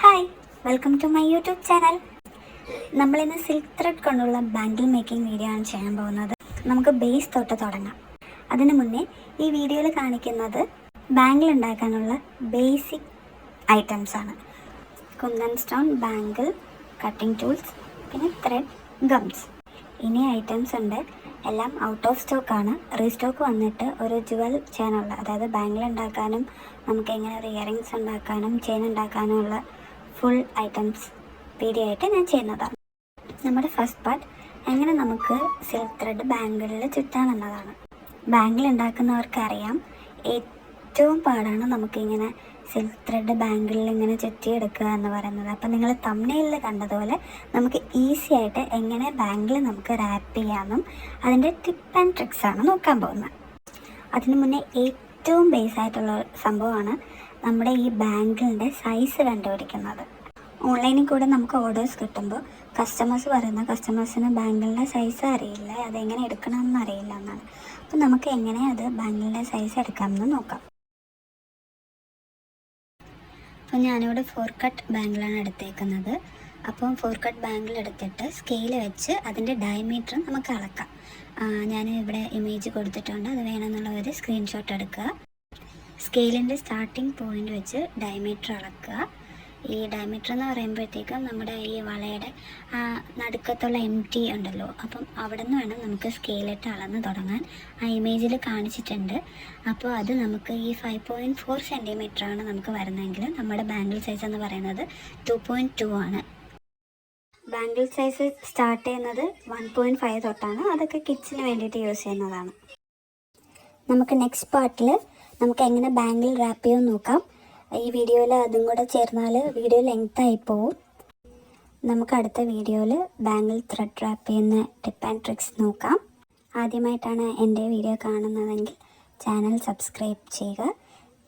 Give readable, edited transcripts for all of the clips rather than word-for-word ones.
Hi, welcome to my YouTube channel. നമ്മളിന്ന് silk thread കൊണ്ടുള്ള bangle making video ആണ് ചെയ്യാൻ പോകുന്നത്. നമുക്ക് ബേസ് തൊട്ട് തുടങ്ങാം. അതിനു മുന്നേ ഈ വീഡിയോയിൽ കാണിക്കുന്നത് ബാംഗിൾ ഉണ്ടാക്കാനുള്ള ബേസിക് ഐറ്റംസ് ആണ്. Kundan stone, bangle, cutting tools, പിന്നെ ത്രെഡ്, ഗംസ്. ഇനി ഐറ്റംസ് ഉണ്ട്, എല്ലാം ഔട്ട് ഓഫ് സ്റ്റോക്കാണ്. റീസ്റ്റോക്ക് വന്നിട്ട് ഒരു ജുവൽ ചെയ്യാനുള്ള, അതായത് ബാംഗിൾ ഉണ്ടാക്കാനും നമുക്ക് എങ്ങനെ ഒരു ഇയറിങ്സ് ഉണ്ടാക്കാനും ചെയിൻ ഉണ്ടാക്കാനും ഉള്ള ഫുൾ ഐറ്റംസ് വീഡിയോ ആയിട്ട് ഞാൻ ചെയ്യുന്നതാണ്. നമ്മുടെ ഫസ്റ്റ് പാർട്ട് എങ്ങനെ നമുക്ക് സിൽക്ക് ത്രെഡ് ബാംഗിളിൽ ചുറ്റാമെന്നതാണ്. ബാംഗിൾ ഉണ്ടാക്കുന്നവർക്ക് അറിയാം, ഏറ്റവും പാടാണ് നമുക്കിങ്ങനെ സിൽക്ക് ത്രെഡ് ബാംഗിളിൽ ഇങ്ങനെ ചുറ്റിയെടുക്കുക എന്ന് പറയുന്നത്. അപ്പം നിങ്ങൾ തംബ്നെയിലിൽ കണ്ടതുപോലെ നമുക്ക് ഈസി ആയിട്ട് എങ്ങനെ ബാംഗിൾ നമുക്ക് റാപ്പ് ചെയ്യാമെന്നും അതിൻ്റെ ടിപ്പ് ആൻഡ് ട്രിക്സാണ് നോക്കാൻ പോകുന്നത്. അതിന് മുന്നേ ഏറ്റവും ബേസ് ആയിട്ടുള്ള സംഭവമാണ് നമ്മുടെ ഈ ബാംഗിളിൻ്റെ സൈസ് കണ്ടുപിടിക്കുന്നത്. ഓൺലൈനിൽ കൂടെ നമുക്ക് ഓർഡേഴ്സ് കിട്ടുമ്പോൾ കസ്റ്റമേഴ്സിന് ബാംഗിളിൻ്റെ സൈസ് അറിയില്ല, അതെങ്ങനെ എടുക്കണമെന്ന് അറിയില്ല എന്നാണ്. അപ്പം നമുക്ക് എങ്ങനെ അത് ബാംഗിളിൻ്റെ സൈസ് എടുക്കാമെന്ന് നോക്കാം. അപ്പോൾ ഞാനിവിടെ 4 കട്ട് ബാംഗിളാണ് എടുത്തേക്കുന്നത്. അപ്പം 4 കട്ട് ബാംഗിൾ എടുത്തിട്ട് സ്കെയിൽ വെച്ച് അതിൻ്റെ ഡയമീറ്റർ നമുക്ക് അളക്കാം. ഞാൻ ഇവിടെ ഇമേജ് കൊടുത്തിട്ടുണ്ട്, അത് വേണമെന്നുള്ളവർ സ്ക്രീൻഷോട്ട് എടുക്കുക. സ്കെയിലിൻ്റെ സ്റ്റാർട്ടിങ് പോയിൻ്റ് വെച്ച് ഡയമീറ്റർ അളക്കുക. ഈ ഡയമീറ്റർ എന്ന് പറയുമ്പോഴത്തേക്കും നമ്മുടെ ഈ വളയുടെ നടുക്കത്തുള്ള MT ഉണ്ടല്ലോ, അപ്പം അവിടെ നിന്ന് വേണം നമുക്ക് സ്കെയിലിട്ട് അളന്ന് തുടങ്ങാൻ. ആ ഇമേജിൽ കാണിച്ചിട്ടുണ്ട്. അപ്പോൾ അത് നമുക്ക് ഈ 5.4 സെൻറ്റിമീറ്ററാണ് നമുക്ക് വരുന്നതെങ്കിൽ നമ്മുടെ ബാംഗിൾ സൈസ് എന്ന് പറയുന്നത് 2.2 ആണ്. ബാംഗിൾ സൈസ് സ്റ്റാർട്ട് ചെയ്യുന്നത് 1.5 തൊട്ടാണ്. അതൊക്കെ കിഡ്സിന് വേണ്ടിയിട്ട് യൂസ് ചെയ്യുന്നതാണ്. നമുക്ക് നെക്സ്റ്റ് പാർട്ടിൽ നമുക്ക് എങ്ങനെ ബാംഗിൾ റാപ്പ് ചെയ്യുമെന്ന് നോക്കാം. ഈ വീഡിയോയിൽ അതും കൂടെ ചേർന്നാൽ വീഡിയോ ലെങ്തായി പോവും. നമുക്ക് അടുത്ത വീഡിയോയിൽ ബാംഗിൾ ത്രെഡ് റാപ്പ് ചെയ്യുന്ന ടിപ്പ് ആൻഡ് ട്രിക്സ് നോക്കാം. ആദ്യമായിട്ടാണ് എൻ്റെ വീഡിയോ കാണുന്നതെങ്കിൽ ചാനൽ സബ്സ്ക്രൈബ് ചെയ്യുക.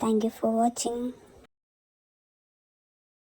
Thank you for watching.